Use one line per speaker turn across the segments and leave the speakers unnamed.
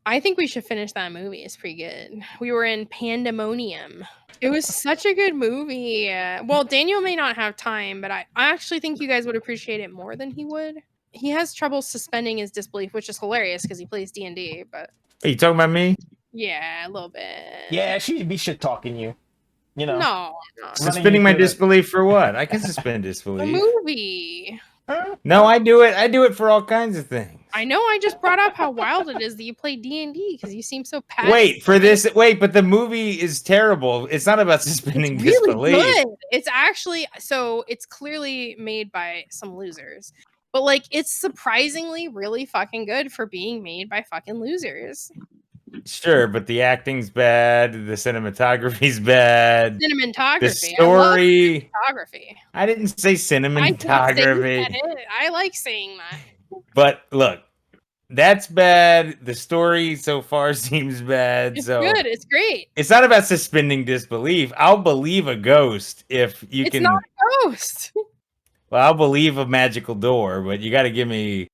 I think we should finish that movie. It's pretty good. We were in Pandemonium. It was such a good movie. Well, Daniel may not have time, but I actually think you guys would appreciate it more than he would. He has trouble suspending his disbelief, which is hilarious because he plays D&D, but
Are you talking about me?
yeah, a little bit.
Yeah, she'd be shit talking you. You know.
No.
Suspending my
through the-
disbelief for what? I can suspend
The
disbelief.
movie.
No, I do it. I do it for all kinds of things.
I know I just brought up how wild it is that you play D&D because you seem so passionate.
Wait, for this. Wait, but the movie is terrible. It's not about suspending
It's really
disbelief.
good. It's actually so it's clearly made by some losers. But like it's surprisingly really fucking good for being made by fucking losers.
Sure, but the acting's bad. The cinematography's bad.
Cinematography.
The story.
Cinematography.
I didn't say
I can't say you
cinematography.
said it. I like saying that.
But look, that's bad. The story so far seems bad.
It's
so
good. It's great.
it's not about suspending disbelief. I'll believe a ghost if you
It's
can.
not a ghost.
Well, I'll believe a magical door, but you got to give me.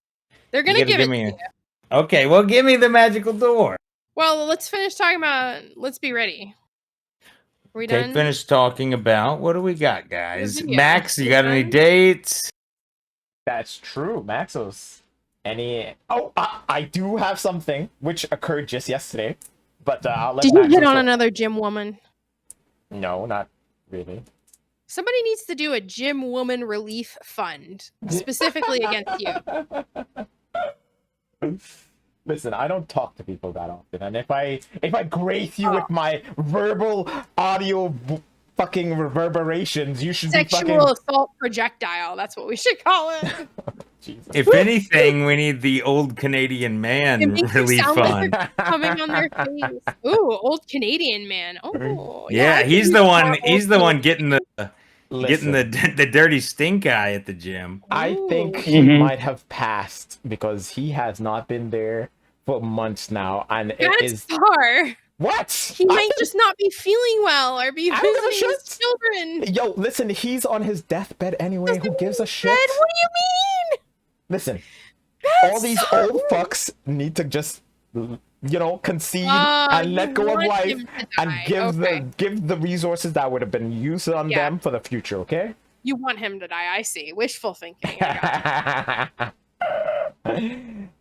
They're gonna give it to you.
Okay, well, give me the magical door.
Well, let's finish talking about. Let's be ready. Are we
Okay,
done?
finish talking about what do we got, guys?
video.
Max, you got any
Done?
dates?
That's true, Maxos. I do have something which occurred just yesterday, but I'll let.
Did you
Maxos
hit on
go.
another gym woman?
No, not really.
Somebody needs to do a gym woman relief fund specifically against you.
Listen, I don't talk to people that often, and if I grace you with my verbal audio fucking reverberations, you should
Sexual
be fucking.
assault projectile. That's what we should call it.
Jesus.
If anything, we need the old Canadian man
It makes you
relief
sound like
fund.
they're coming on their face. Ooh, old Canadian man. Oh,
Yeah,
I
he's
can
the
use
one.
more
He's
old
the one
Canadian.
getting the dirty stink eye at the gym.
I think
Ooh.
he might have passed because he has not been there for months now, and it
That's
is
far.
what
He might just not be feeling well or be
I don't give a
visiting his
shit.
children.
Yo, listen, he's on his deathbed anyway. Who gives a shit?
Fred, what do you mean?
Listen,
That's
all these
so
old
rude.
fucks need to just, concede
Oh,
and let
you
go of
want
life
him to
and
die.
give
Okay.
the resources that would have been used on
Yeah.
them for the future. Okay.
You want him to die. I see. Wishful thinking. I got it.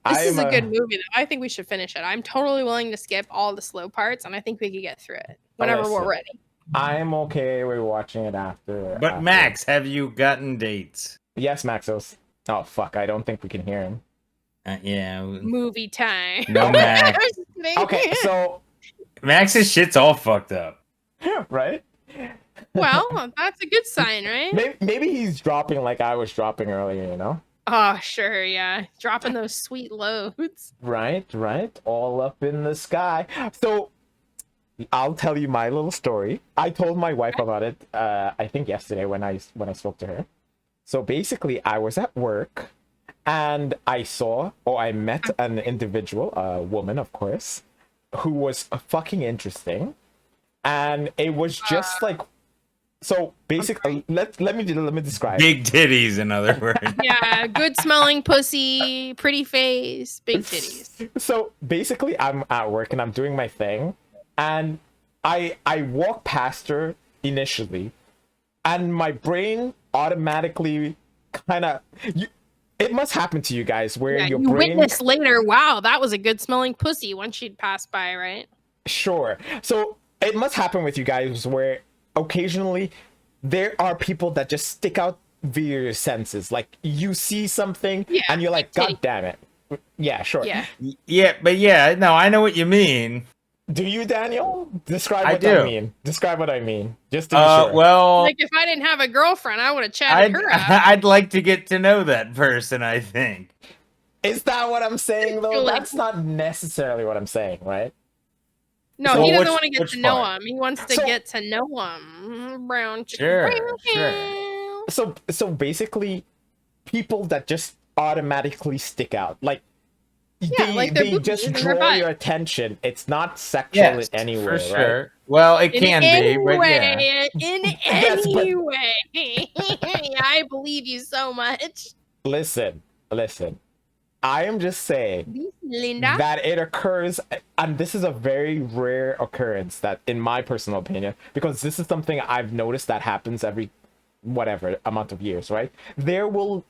This is a good movie, though. I think we should finish it. I'm totally willing to skip all the slow parts, and I think we could get through it whenever we're
listen.
ready.
I'm okay with watching it after.
But
after.
Max, have you gotten dates?
Yes, Maxos. Oh fuck! I don't think we can hear him.
Yeah.
Movie time.
No, Max.
I was just kidding.
Okay, so
Max's shit's all fucked up.
right.
Well, that's a good sign, right?
Maybe he's dropping like I was dropping earlier. You know.
Oh, sure, yeah. Dropping those sweet loads.
Right, all up in the sky. So I'll tell you my little story. I told my wife about it I think yesterday when I spoke to her. So basically I was at work and I met an individual, a woman of course, who was fucking interesting. And it was just like, so basically let me describe.
Big titties, in other words.
Yeah, good smelling pussy, pretty face, big titties.
So basically I'm at work and I'm doing my thing and I walk past her initially and my brain automatically kind of it must happen to you guys where
Yeah,
your
you
brain
witness later, wow, that was a good smelling pussy once she'd passed by, right?
sure. So it must happen with you guys where occasionally there are people that just stick out via your senses. Like you see something
Yeah,
and you're like,
titty.
God damn it. Yeah, sure.
Yeah.
Yeah, no, I know what you mean.
Do you, Daniel? Describe
I
what
do.
I mean. Describe what I mean. Just to be sure.
Well,
Like if I didn't have a girlfriend, I would have chatted her up.
I'd like to get to know that person, I think.
Is that what I'm saying though?
Like-
That's not necessarily what I'm saying, right?
No,
So
he doesn't
which-
want to get
which
to know
part?
him. He wants to
So-
get to know him. Brown chicken.
Sure,
brown
sure.
chicken.
So basically people that just automatically stick out. Like
Yeah, like their
they
boobies
just
and their
draw
butt.
your attention. It's not sexual
Yes,
in any way,
for
right?
sure. Well, it
In
can
any
be, but yeah.
way, in
Yes, but-
any way. I believe you so much.
Listen. I am just saying
Linda.
that it occurs, and this is a very rare occurrence, that in my personal opinion, because this is something I've noticed that happens every whatever amount of years, right? There will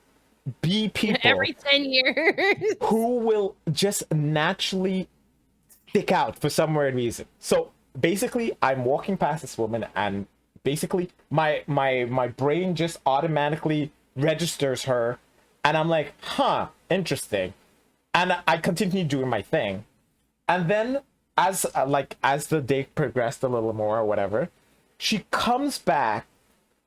be people
Every 10 years.
who will just naturally stick out for some weird reason. So basically, I'm walking past this woman, and basically my brain just automatically registers her, and I'm like, huh, interesting. And I continue doing my thing. And then as the day progressed a little more or whatever, she comes back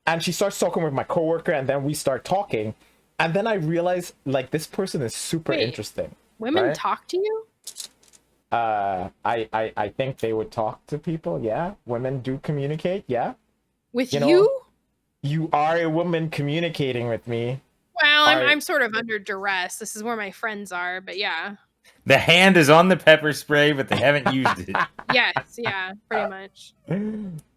and she starts talking with my coworker, and then we start talking. And then I realize, like, this person is super
Wait.
interesting.
Women
Right?
talk to you?
I think they would talk to people. Yeah, women do communicate. Yeah,
With
You
you?
know- you are a woman communicating with me.
Well,
I-
I'm sort of under duress. This is where my friends are, but yeah.
The hand is on the pepper spray, but they haven't used it.
Yes, yeah, pretty much.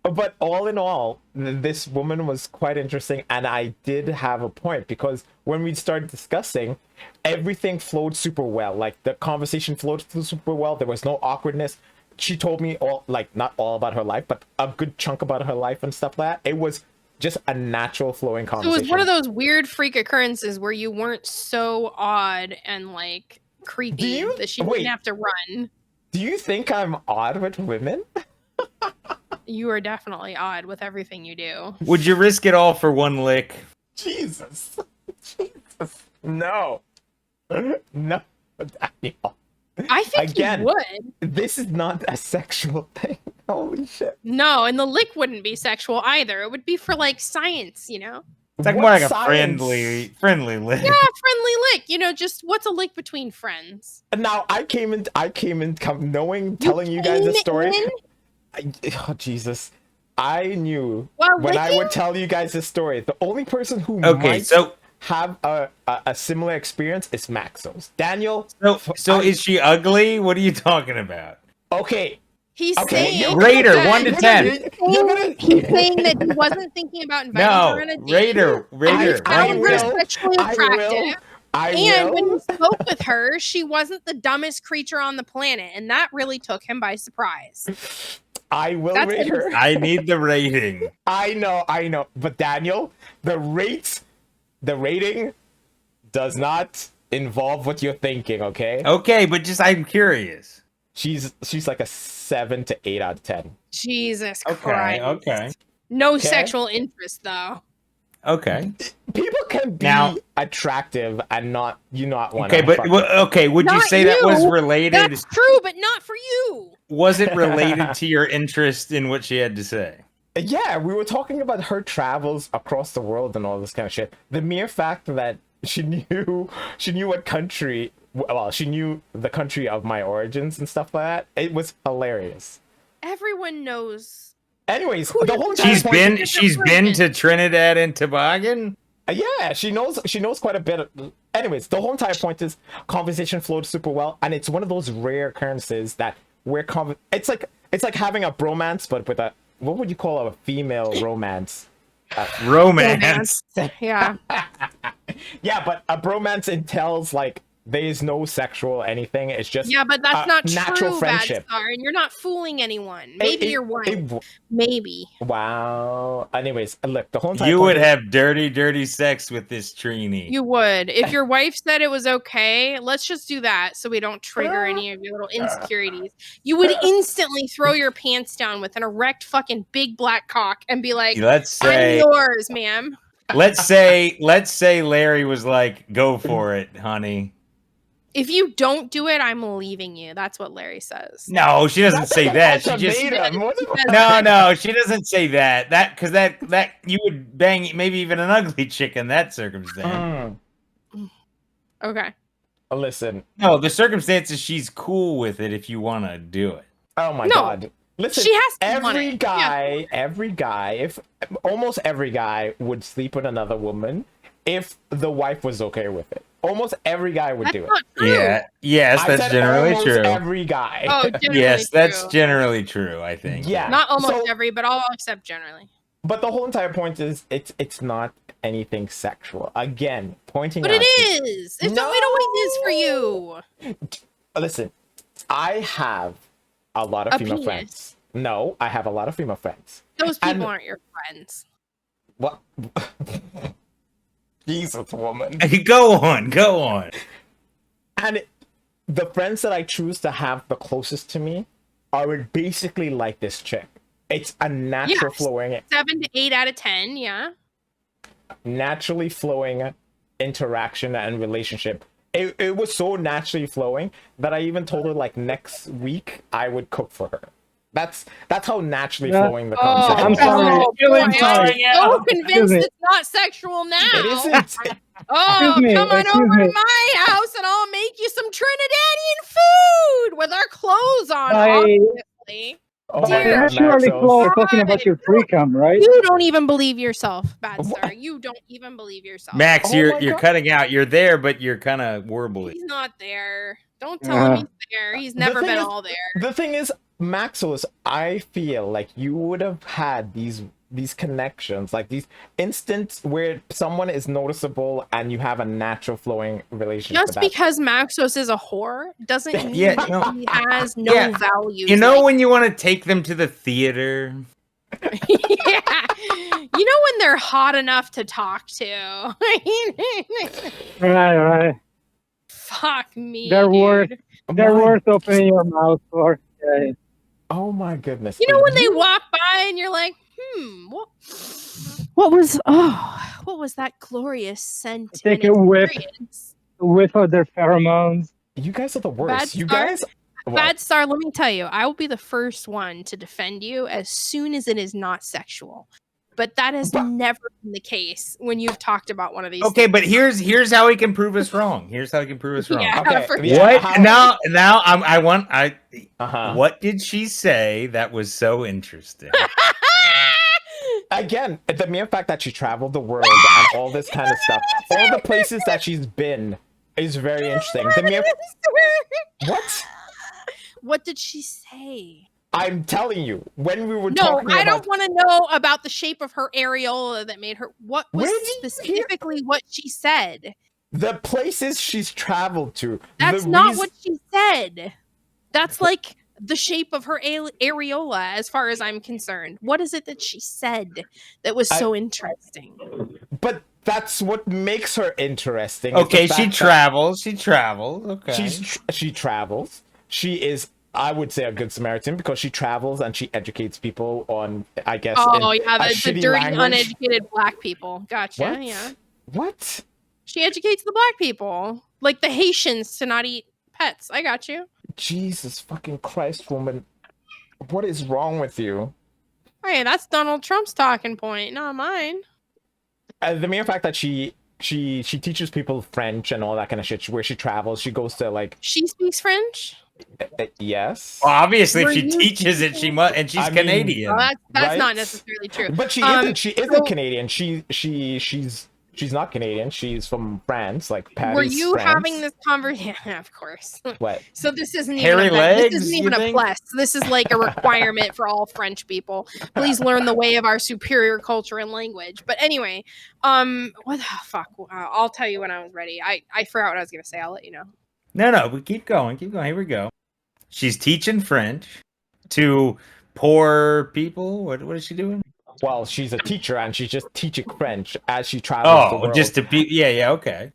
But all in all, this woman was quite interesting, and I did have a point, because when we started discussing, everything flowed super well. Like, the conversation flowed super well. There was no awkwardness. She told me all, like, not all about her life, but a good chunk about her life and stuff like that. It was just a natural flowing
So it
conversation.
was one of those weird freak occurrences where you weren't so odd and like creepy
you-
that she
wait.
didn't have to run.
Do you think I'm odd with women?
You are definitely odd with everything you do.
Would you risk it all for one lick?
Jesus. Jesus. No. No, Daniel.
I think
Again.
you would.
This is not a sexual thing. Holy shit.
No, and the lick wouldn't be sexual either. It would be for like science, you know?
It's like
What
more like a
science?
friendly lick.
Yeah, a friendly lick. You know, just what's a lick between friends?
Now I came in telling you guys the
came
story.
in
Oh Jesus. I knew
while
when I
licking?
would tell you guys this story, the only person who
Okay,
might
so
have a similar experience is Maxos. Daniel,
is she ugly? What are you talking about?
okay.
He's
Okay,
saying
Rate her,
that-
1 to 10.
He's saying that he wasn't thinking about inviting
No,
her on a date.
Raider.
I
Found her
will.
sexually
I
attractive.
will. I
And
will.
when he spoke with her, she wasn't the dumbest creature on the planet, and that really took him by surprise.
I will
That's
rate
what
her.
I need the rating.
I know. But Daniel, the rating does not involve what you're thinking, okay?
Okay, but just I'm curious.
She's like a 7 to 8 out of 10.
Jesus
Okay,
Christ.
okay,
No
Okay.
sexual interest, though.
okay.
People can be
Now-
attractive and not want
Okay, but okay, would you
Not
say that was
you.
related?
That's true, but not for you.
Was it related to your interest in what she had to say?
Yeah, we were talking about her travels across the world and all this kind of shit. The mere fact that she knew what country, well, she knew the country of my origins and stuff like that. It was hilarious.
Everyone knows.
Anyways,
Who
the
doesn't
whole
know?
time
She's been to Trinidad and Tobago.
yeah, she knows quite a bit. Anyways, the whole entire point is conversation flowed super well, and it's one of those rare occurrences that where it's like having a bromance, but with a, what would you call a female romance?
Romance.
Yeah.
Yeah, but a bromance entails like there is no sexual anything. It's just
Yeah, but that's not
natural
true,
friendship.
Bad Star, and you're not fooling anyone. Maybe you're one. Maybe.
Wow. Anyways, look, the whole entire
You
point
would
is-
have dirty sex with this Trini.
You would. If your wife said it was okay, let's just do that so we don't trigger any of your little insecurities. You would instantly throw your pants down with an erect fucking big black cock and be like,
Let's
I'm
say
yours, ma'am.
let's say Larry was like, "Go for it, honey."
If you don't do it, I'm leaving you. That's what Larry says.
No, she doesn't
That's
say
like
that.
an
She just
ultimatum. What the-
no, she doesn't say that. That you would bang maybe even an ugly chick in that circumstance.
Okay.
Listen.
No, the circumstances she's cool with it if you want to do it.
Oh my
No.
god. Listen.
She has to want
Every
it.
guy, if almost every guy would sleep with another woman if the wife was okay with it. Almost every guy would
That's
do it.
not true.
Yeah. Yes,
I
that's
said
generally
almost
true.
every guy.
Oh, generally
Yes, that's
true.
generally true, I think.
Yeah.
Not almost
So-
every, but I'll accept generally.
But the whole entire point is it's not anything sexual. Again, pointing
But
out.
it is. It always is for you.
Listen, I have a lot of
A
female
penis.
friends. No, I have a lot of female friends.
Those people
And-
aren't your friends.
What? Jesus, woman.
Go on, go on.
And the friends that I choose to have the closest to me are basically like this chick. It's a natural
Yes.
flowing,
7 to 8 out of 10, yeah.
naturally flowing interaction and relationship. It was so naturally flowing that I even told her like next week I would cook for her. That's how naturally
Yeah.
flowing the
Oh,
conversation
I'm
was.
sorry.
boy,
I'm sorry.
I'm so convinced
Excuse me.
it's not sexual now.
It isn't.
Oh,
Excuse me,
come on
excuse
over
me.
to my house and I'll make you some Trinidadian food with our clothes on,
I-
obviously.
Oh my
Dear.
God,
Naturally
Maxos.
flow talking about your free cum, right?
You don't even believe yourself, bad sir. You don't even believe yourself.
Max,
Oh
you're
my
you're
God.
cutting out. You're there, but you're kind of warbly.
He's not there. Don't tell him
Yeah.
he's there. He's never
thing
been
is-
all there.
The thing is, Maxos, I feel like you would have had these connections, like these instances where someone is noticeable and you have a natural flowing relationship.
Just because Maxos is a whore doesn't mean
Yeah,
that
no.
he has no
Yeah.
value.
You know when you want to take them to the theater?
Yeah. You know when they're hot enough to talk to.
Right.
Fuck me.
They're
dude.
worth- They're
My-
worth opening your mouth for. Yeah.
Oh my goodness!
You know when they walk by and you're like, what was that glorious scent?
Take
and
a whiff.
experience?
Whiff of their pheromones.
You guys are the
Bad
worst. You
start.
guys. What?
Bad Star, let me tell you, I will be the first one to defend you as soon as it is not sexual. But that has
But-
never been the case when you've talked about one of these.
Okay,
things.
but here's how he can prove us wrong. Here's how he can prove us wrong.
Yeah.
Okay.
for-
yeah,
What?
how-
Now
Uh-huh.
what did she say that was so interesting?
Again, the mere fact that she traveled the world and all this kind of stuff, all the places that she's been, is very interesting. The mere what?
What did she say?
I'm telling you, when we were
No,
talking
I
about
don't want to know about the shape of her areola that made her. What was
Where did you hear-
specifically what she said?
the places she's traveled to.
That's
the
not
reas-
what she said. That's like the shape of her areola, as far as I'm concerned. What is it that she said that was so interesting?
But that's what makes her interesting. is the
Okay, she
fact that
travels. She travels. Okay.
she travels. She is, I would say, a good Samaritan because she travels and she educates people on, I guess.
Oh
in
yeah,
a
the
shitty
dirty,
language.
uneducated black people. Gotcha.
What?
Yeah,
What?
she educates the black people, like the Haitians, to not eat pets. I got you.
Jesus fucking Christ, woman! What is wrong with you?
Hey, that's Donald Trump's talking point, not mine.
The mere fact that she teaches people French and all that kind of shit. Where she travels, she goes to like
She speaks French.
yes,
Well, obviously,
Were
if she
you-
teaches it, she must, and she's
I mean,
Canadian.
Well, that's not
right?
necessarily true.
but she
Um,
isn't. She isn't
so-
Canadian. She's not Canadian. She's from France, like Paris.
Were you
France.
having this conversation? Yeah, of course.
What?
So this isn't
Hairy
even a,
legs,
this isn't
you
even a
think?
plus. This is like a requirement for all French people. Please learn the way of our superior culture and language. But anyway, what the fuck? I'll tell you when I was ready. I forgot what I was gonna say. I'll let you know.
No, we keep going. Keep going. Here we go. She's teaching French to poor people. What is she doing?
Well, she's a teacher and she's just teaching French as she travels the
Oh,
world.
just to be. Yeah, okay.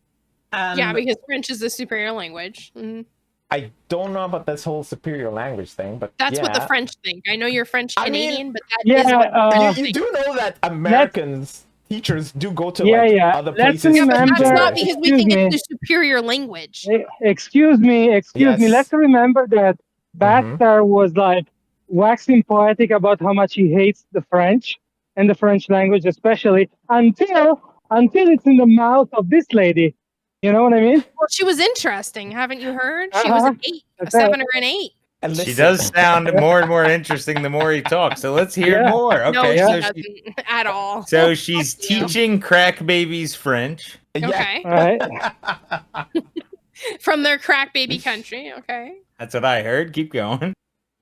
Yeah, because French is a superior language. Mhm.
I don't know about this whole superior language thing, but
That's what the
yeah.
French think. I know you're French
I mean,
Canadian, but that
Yeah,
is what
You do know that Americans teachers do go to
Yeah,
like
yeah.
other
Let's
places.
yeah, but that's
remember-
not because we
excuse
think
me.
it's the superior language.
Excuse me.
Yes.
Let's remember that
Mhm.
Baxter was like waxing poetic about how much he hates the French and the French language, especially until it's in the mouth of this lady. You know what I mean?
Well, she was interesting. Haven't you heard? She was
Uh-huh.
an 8, a
That's
7 or an 8.
And
She
listen,
does sound more and more interesting the more he talks. So let's hear
Yeah.
more. Okay,
No, she
so,
doesn't at all.
so she's
Fuck you.
teaching crack babies French.
yeah.
Okay.
All right.
From their crack baby country. Okay.
That's what I heard. Keep going.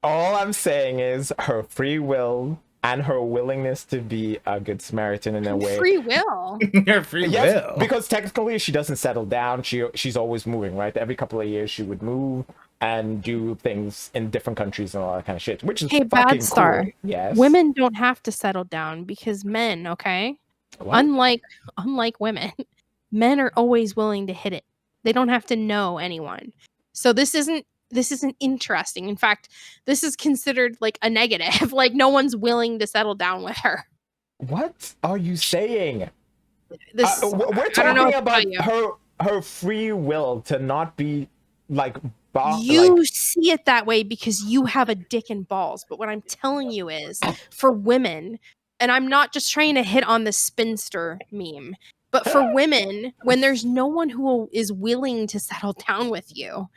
All I'm saying is her free will and her willingness to be a good Samaritan in a way.
Free will.
Your free
Yes,
will.
because technically she doesn't settle down. She's always moving, right? Every couple of years she would move and do things in different countries and all that kind of shit, which is
Hey,
fucking
Bad Star.
cool. Yes.
Women don't have to settle down because men, okay?
What?
Unlike women, men are always willing to hit it. They don't have to know anyone. So this isn't interesting. In fact, this is considered like a negative. Like no one's willing to settle down with her.
What are you saying?
This
We're
I don't know
talking
what
about
to tell you.
her free will to not be like
You see it that way because you have a dick and balls. But what I'm telling you is for women, and I'm not just trying to hit on the spinster meme, but for women, when there's no one who is willing to settle down with you,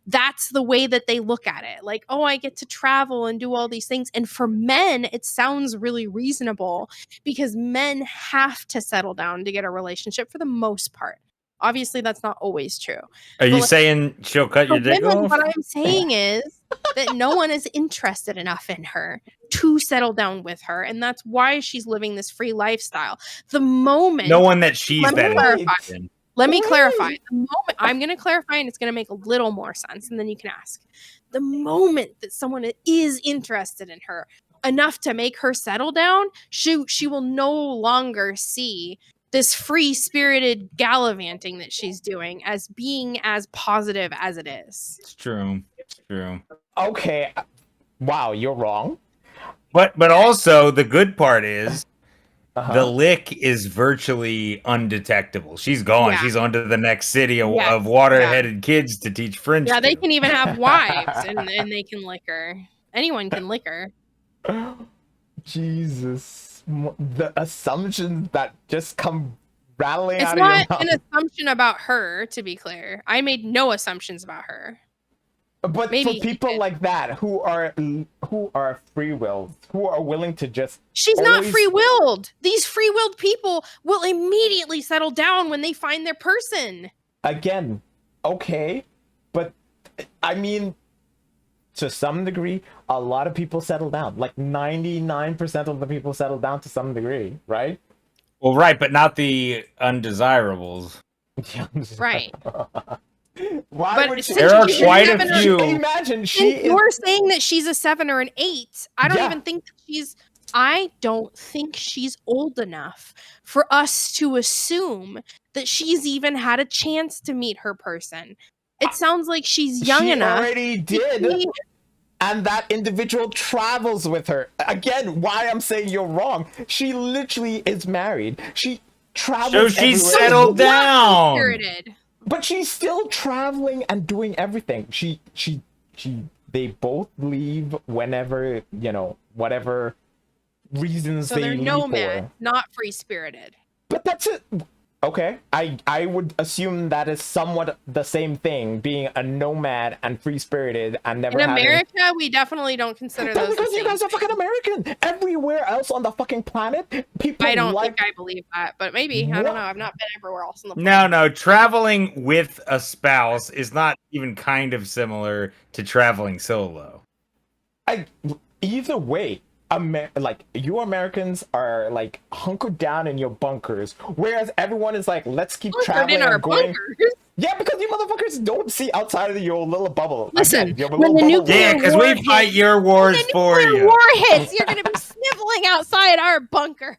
that's the way that they look at it. Like, oh, I get to travel and do all these things. And for men, it sounds really reasonable because men have to settle down to get a relationship for the most part. Obviously, that's not always true.
Are you
like,
saying she'll cut
For
your dick
women,
off?
what I'm saying is that no one is interested enough in her to settle down with her, and that's why she's living this free lifestyle. The moment
No one that she's
Let me
that
clarify.
interested in.
let me
Wait.
clarify. The moment I'm going to clarify, and it's going to make a little more sense, and then you can ask. The moment that someone is interested in her enough to make her settle down, she will no longer see this free-spirited gallivanting that she's doing as being as positive as it is.
It's true. It's true.
Okay. Wow, you're wrong.
But also the good part is
Uh-huh.
the lick is virtually undetectable. She's gone.
Yeah.
She's on to the next city of,
Yeah.
of water-headed kids to teach French.
Yeah, they
to.
can even have wives, and they can lick her. Anyone can lick her.
Jesus. The assumptions that just come rattling
It's
out of your
not
mouth.
an assumption about her, to be clear. I made no assumptions about her.
But
maybe
for
he
people
did.
like that who are free willed, who are willing to just
She's not
Always-
free-willed. These free-willed people will immediately settle down when they find their person.
again, okay, but I mean, to some degree, a lot of people settle down. Like 99% of the people settle down to some degree, right?
Well, right, but not the undesirables.
Right.
Why
But
would she?
since
There are
she's
quite a
7 or
few.
Imagine she
Since
is.
you're saying that she's a 7 or an 8, I don't
Yeah.
even think that I don't think she's old enough for us to assume that she's even had a chance to meet her person. It sounds like she's young
She
enough.
already did,
She-
and that individual travels with her. Again, why I'm saying you're wrong. She literally is married. She travels.
So she's
everywhere.
settled down.
Spirited.
But she's still traveling and doing everything. They both leave whenever, whatever reasons
So
they
they're
leave
nomad,
for.
not free-spirited.
But that's it. Okay, I would assume that is somewhat the same thing, being a nomad and free-spirited and never
In
having...
America, we definitely don't consider
That's
those the
because you
same.
guys are fucking American. Everywhere else on the fucking planet, people
I don't
like...
think I believe that, but maybe. I
What?
don't know. I've not been everywhere else on the planet.
No, traveling with a spouse is not even kind of similar to traveling solo.
Either way, like you Americans are like hunkered down in your bunkers, whereas everyone is like, let's keep
Hunkered
traveling
in our
and going.
bunkers.
Yeah, because you motherfuckers don't see outside of your little bubble.
Listen,
your
when the nuclear
Yeah, because we
war
fight
hits-
your wars
When the
for
nuclear
you.
war hits, you're going to be sniveling outside our bunkers.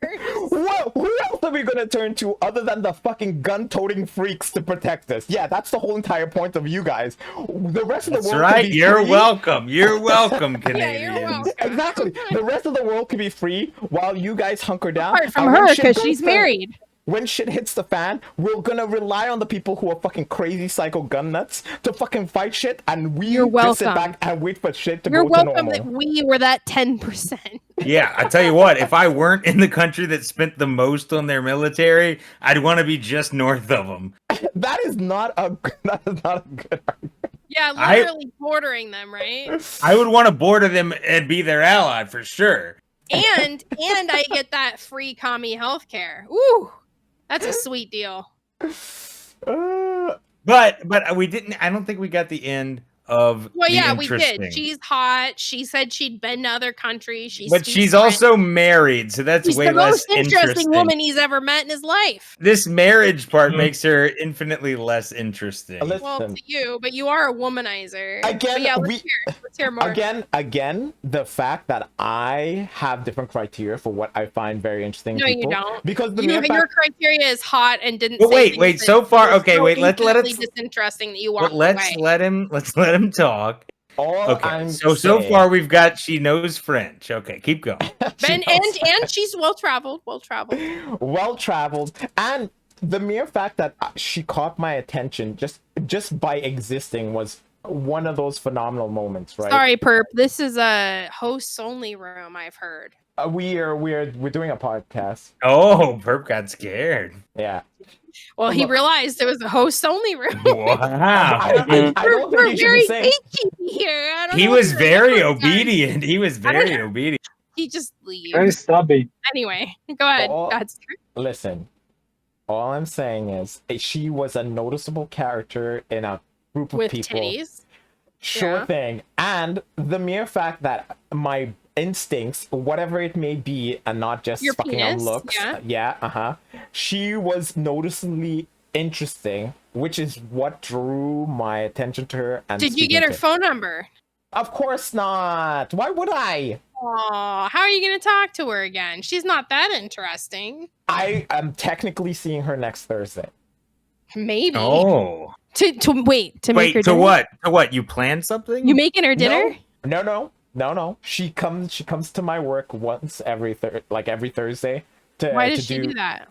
What? Who else are we gonna turn to other than the fucking gun-toting freaks to protect us? Yeah, that's the whole entire point of you guys. The rest of the
That's
world
right.
could be
You're
free.
welcome. You're welcome,
Yeah,
Canadians.
you're welcome.
Exactly. The rest of the world could be free while you guys hunker down.
Apart from
And when
her,
shit
because
goes
she's
to-
married.
When shit hits the fan, we're gonna rely on the people who are fucking crazy psycho gun nuts to fucking fight shit, and we
You're
just sit
welcome.
back and wait for shit to
You're
go to
welcome
normal.
that we were that 10%.
Yeah, I tell you what, if I weren't in the country that spent the most on their military, I'd want to be just north of them.
That is not a good argument.
Yeah,
I-
literally bordering them, right?
I would want to border them and be their ally for sure.
And I get that free commie healthcare. Ooh, that's a sweet deal.
Uh,
But we didn't. I don't think we got the end of
Well,
the
yeah, we
interesting.
did. She's hot. She said she'd been to other countries.
But she's also married, so that's
She's
way
the
less
most interesting woman he's ever met in his life.
This marriage part
Mhm.
makes her infinitely less interesting.
Listen,
Well, to you, but you are a womanizer. But
Again,
yeah,
we-
let's hear more.
again, the fact that I have different criteria for what I find very interesting.
No,
in
you
people,
don't.
because the
You,
mere
your
fact,
criteria is hot and didn't.
But
say
wait,
things
wait,
that
so far-
were
okay,
so
wait, let us-
infinitely disinteresting that you walked away.
let's let him talk.
all
Okay,
I'm
so
saying,
far we've got she knows French. Okay, keep going.
she
And
knows-
and she's well traveled.
well traveled, and the mere fact that she caught my attention just by existing was one of those phenomenal moments, right?
Sorry, perp. This is a hosts only room. I've heard.
We're doing a podcast.
Oh, Perp got scared.
Yeah.
Well, he
Look.
realized it was a hosts only room.
Wow.
I don't
We're
think you should
very
be saying.
gatekeepy here. I don't
He
know
was
what
very
you're doing.
obedient. He was very obedient.
He just leaves.
Very stubby.
Anyway, go ahead.
Oh.
That's
Listen, all I'm saying is she was a noticeable character in a group of
with
people.
titties.
Sure
Yeah.
thing. And the mere fact that my instincts, whatever it may be, and not just
Your
fucking on
penis,
looks.
yeah.
She was noticeably interesting, which is what drew my attention to her. And
Did you
speaking
get her
to-
phone number?
Of course not. Why would I?
Oh, how are you going to talk to her again? She's not that interesting.
I am technically seeing her next Thursday.
Maybe.
Oh.
To make her
Wait, to
dinner?
what? To what? You planned something?
You making her dinner?
No. She comes to my work once every every Thursday to
Why
to
does she do that?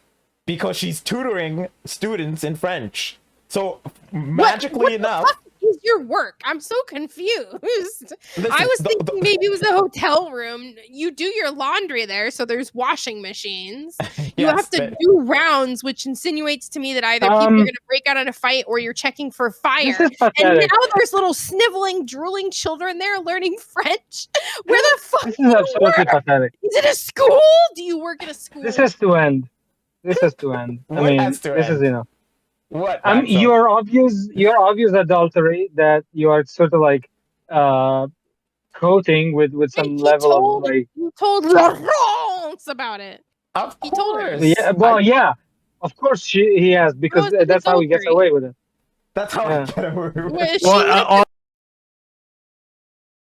because she's tutoring students in French. So magically
what
enough,
the fuck is your work? I'm so confused.
listen,
I was
the-
thinking maybe it was a hotel room. You do your laundry there, so there's washing machines. You
yes,
have to
but-
do rounds, which insinuates to me that either people are going to break out in a fight or you're checking for fire.
This is
And
pathetic.
now there's little sniveling, drooling children there learning French. Where the fuck
This
do
is
you
absolutely
work?
pathetic.
Is it a school? Do you work at a school?
This has to end. This has to end. I
What
mean,
has to
this is
end?
enough.
What?
I mean,
Maxo?
your obvious adultery that you are sort of like coating with some
He
level
told-
of like
You told Laurence about it.
Of
he told her.
course.
yeah. Well, yeah. Of course he has because
it's
that's how he gets
adultery.
away with it.
That's how
Yeah.
I get over.
Well, she
Well,
went
on